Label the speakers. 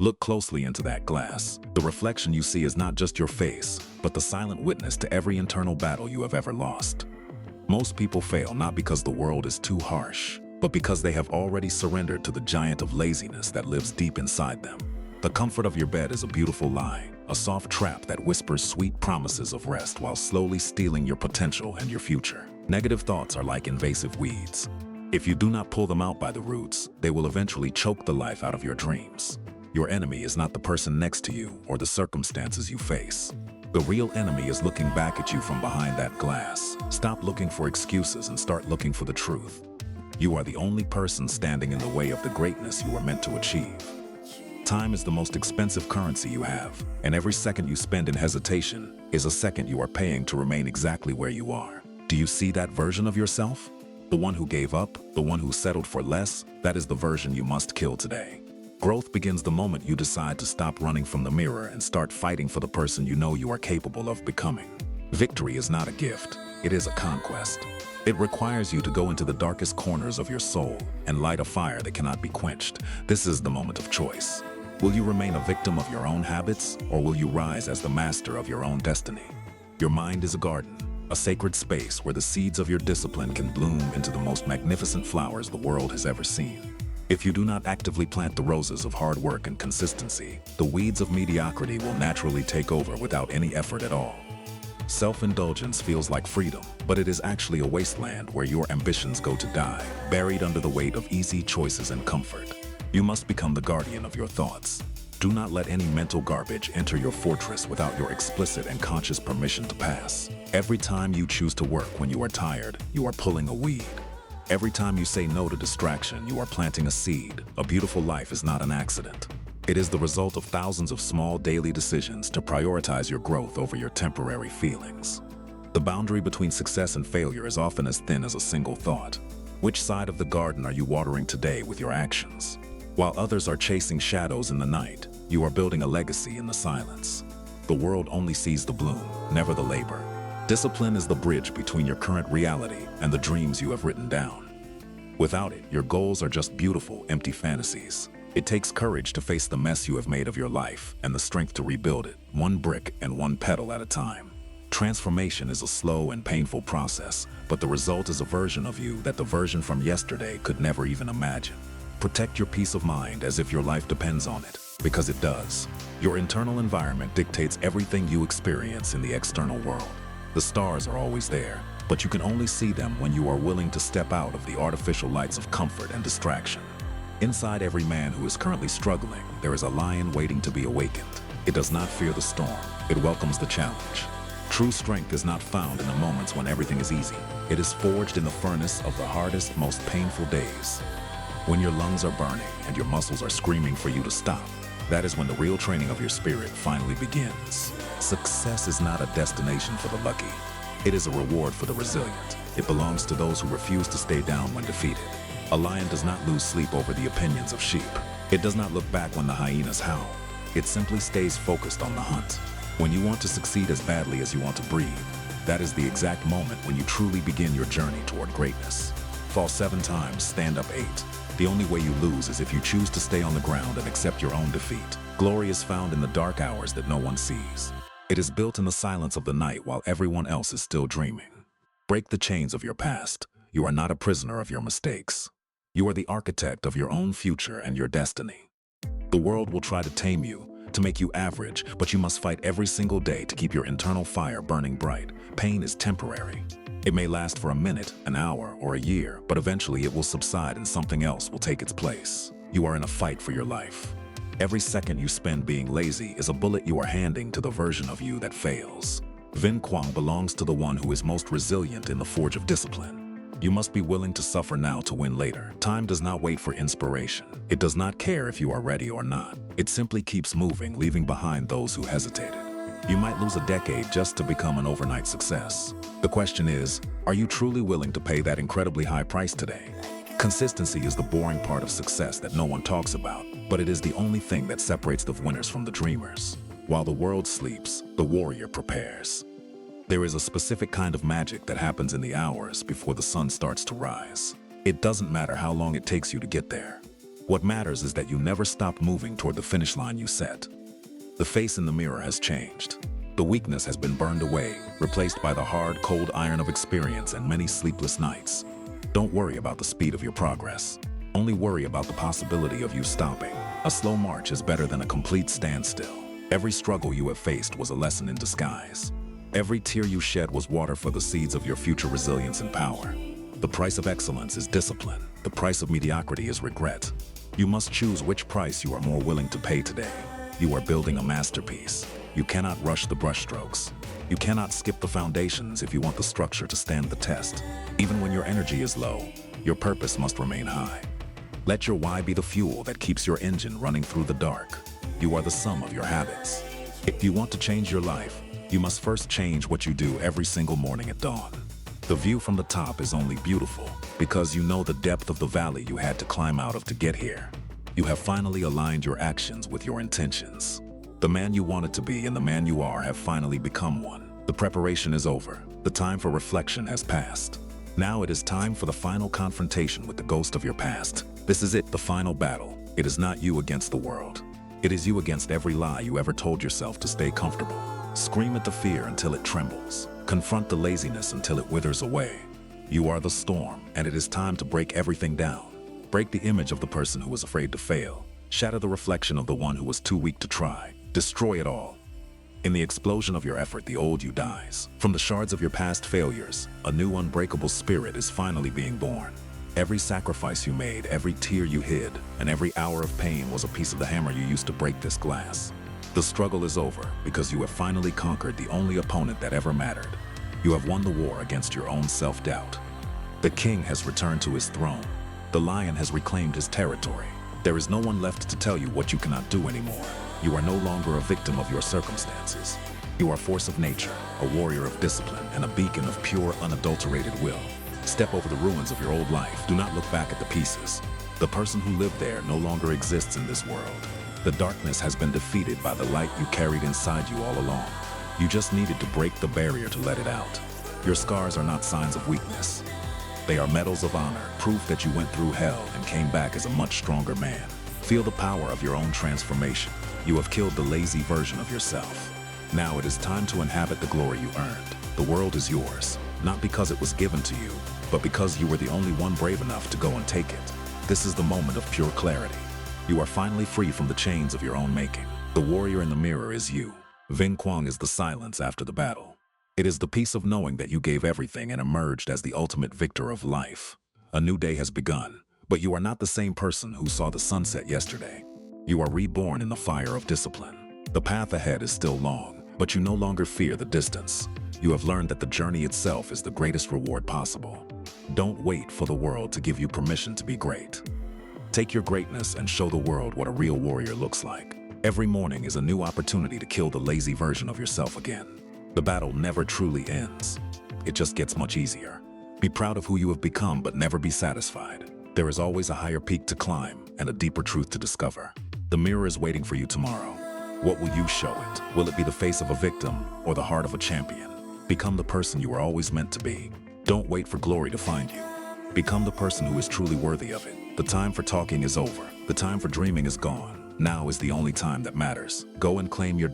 Speaker 1: Look closely into that glass. The reflection you see is not just your face, but the silent witness to every internal battle you have ever lost. Most people fail not because the world is too harsh, but because they have already surrendered to the giant of laziness that lives deep inside them. The comfort of your bed is a beautiful lie, a soft trap that whispers sweet promises of rest while slowly stealing your potential and your future. Negative thoughts are like invasive weeds. If you do not pull them out by the roots, they will eventually choke the life out of your dreams. Your enemy is not the person next to you or the circumstances you face. The real enemy is looking back at you from behind that glass. Stop looking for excuses and start looking for the truth. You are the only person standing in the way of the greatness you are meant to achieve. Time is the most expensive currency you have, and every second you spend in hesitation is a second you are paying to remain exactly where you are. Do you see that version of yourself? The one who gave up, the one who settled for less, that is the version you must kill today. Growth begins the moment you decide to stop running from the mirror and start fighting for the person you know you are capable of becoming. Victory is not a gift, it is a conquest. It requires you to go into the darkest corners of your soul and light a fire that cannot be quenched. This is the moment of choice. Will you remain a victim of your own habits, or will you rise as the master of your own destiny? Your mind is a garden, a sacred space where the seeds of your discipline can bloom into the most magnificent flowers the world has ever seen. If you do not actively plant the roses of hard work and consistency, the weeds of mediocrity will naturally take over without any effort at all. Self-indulgence feels like freedom, but it is actually a wasteland where your ambitions go to die, buried under the weight of easy choices and comfort. You must become the guardian of your thoughts. Do not let any mental garbage enter your fortress without your explicit and conscious permission to pass. Every time you choose to work when you are tired, you are pulling a weed. Every time you say no to distraction, you are planting a seed. A beautiful life is not an accident. It is the result of thousands of small daily decisions to prioritize your growth over your temporary feelings. The boundary between success and failure is often as thin as a single thought. Which side of the garden are you watering today with your actions? While others are chasing shadows in the night, you are building a legacy in the silence. The world only sees the bloom, never the labor. Discipline is the bridge between your current reality and the dreams you have written down. Without it, your goals are just beautiful, empty fantasies. It takes courage to face the mess you have made of your life and the strength to rebuild it, one brick and one petal at a time. Transformation is a slow and painful process, but the result is a version of you that the version from yesterday could never even imagine. Protect your peace of mind as if your life depends on it, because it does. Your internal environment dictates everything you experience in the external world. The stars are always there, but you can only see them when you are willing to step out of the artificial lights of comfort and distraction. Inside every man who is currently struggling, there is a lion waiting to be awakened. It does not fear the storm, it welcomes the challenge. True strength is not found in the moments when everything is easy. It is forged in the furnace of the hardest, most painful days. When your lungs are burning and your muscles are screaming for you to stop, that is when the real training of your spirit finally begins. Success is not a destination for the lucky. It is a reward for the resilient. It belongs to those who refuse to stay down when defeated. A lion does not lose sleep over the opinions of sheep. It does not look back when the hyenas howl. It simply stays focused on the hunt. When you want to succeed as badly as you want to breathe, that is the exact moment when you truly begin your journey toward greatness. Fall 7 times, stand up 8. The only way you lose is if you choose to stay on the ground and accept your own defeat. Glory is found in the dark hours that no one sees. It is built in the silence of the night while everyone else is still dreaming. Break the chains of your past. You are not a prisoner of your mistakes. You are the architect of your own future and your destiny. The world will try to tame you, to make you average, but you must fight every single day to keep your internal fire burning bright. Pain is temporary. It may last for a minute, an hour, or a year, but eventually it will subside and something else will take its place. You are in a fight for your life. Every second you spend being lazy is a bullet you are handing to the version of you that fails. Vin Quang belongs to the one who is most resilient in the forge of discipline. You must be willing to suffer now to win later. Time does not wait for inspiration. It does not care if you are ready or not. It simply keeps moving, leaving behind those who hesitated. You might lose a decade just to become an overnight success. The question is, are you truly willing to pay that incredibly high price today? Consistency is the boring part of success that no one talks about, but it is the only thing that separates the winners from the dreamers. While the world sleeps, the warrior prepares. There is a specific kind of magic that happens in the hours before the sun starts to rise. It doesn't matter how long it takes you to get there. What matters is that you never stopped moving toward the finish line you set. The face in the mirror has changed. The weakness has been burned away, replaced by the hard, cold iron of experience and many sleepless nights. Don't worry about the speed of your progress. Only worry about the possibility of you stopping. A slow march is better than a complete standstill. Every struggle you have faced was a lesson in disguise. Every tear you shed was water for the seeds of your future resilience and power. The price of excellence is discipline. The price of mediocrity is regret. You must choose which price you are more willing to pay today. You are building a masterpiece. You cannot rush the brushstrokes. You cannot skip the foundations if you want the structure to stand the test. Even when your energy is low, your purpose must remain high. Let your why be the fuel that keeps your engine running through the dark. You are the sum of your habits. If you want to change your life, you must first change what you do every single morning at dawn. The view from the top is only beautiful because you know the depth of the valley you had to climb out of to get here. You have finally aligned your actions with your intentions. The man you wanted to be and the man you are have finally become one. The preparation is over. The time for reflection has passed. Now it is time for the final confrontation with the ghost of your past. This is it, the final battle. It is not you against the world. It is you against every lie you ever told yourself to stay comfortable. Scream at the fear until it trembles. Confront the laziness until it withers away. You are the storm, and it is time to break everything down. Break the image of the person who was afraid to fail. Shatter the reflection of the one who was too weak to try. Destroy it all. In the explosion of your effort, the old you dies. From the shards of your past failures, a new unbreakable spirit is finally being born. Every sacrifice you made, every tear you hid, and every hour of pain was a piece of the hammer you used to break this glass. The struggle is over because you have finally conquered the only opponent that ever mattered. You have won the war against your own self-doubt. The king has returned to his throne. The lion has reclaimed his territory. There is no one left to tell you what you cannot do anymore. You are no longer a victim of your circumstances. You are a force of nature, a warrior of discipline, and a beacon of pure, unadulterated will. Step over the ruins of your old life. Do not look back at the pieces. The person who lived there no longer exists in this world. The darkness has been defeated by the light you carried inside you all along. You just needed to break the barrier to let it out. Your scars are not signs of weakness. They are medals of honor, proof that you went through hell and came back as a much stronger man. Feel the power of your own transformation. You have killed the lazy version of yourself. Now it is time to inhabit the glory you earned. The world is yours, not because it was given to you, but because you were the only one brave enough to go and take it. This is the moment of pure clarity. You are finally free from the chains of your own making. The warrior in the mirror is you. Vinh Quang is the silence after the battle. It is the peace of knowing that you gave everything and emerged as the ultimate victor of life. A new day has begun, but you are not the same person who saw the sunset yesterday. You are reborn in the fire of discipline. The path ahead is still long, but you no longer fear the distance. You have learned that the journey itself is the greatest reward possible. Don't wait for the world to give you permission to be great. Take your greatness and show the world what a real warrior looks like. Every morning is a new opportunity to kill the lazy version of yourself again. The battle never truly ends. It just gets much easier. Be proud of who you have become, but never be satisfied. There is always a higher peak to climb and a deeper truth to discover. The mirror is waiting for you tomorrow. What will you show it? Will it be the face of a victim or the heart of a champion? Become the person you were always meant to be. Don't wait for glory to find you. Become the person who is truly worthy of it. The time for talking is over. The time for dreaming is gone. Now is the only time that matters. Go and claim your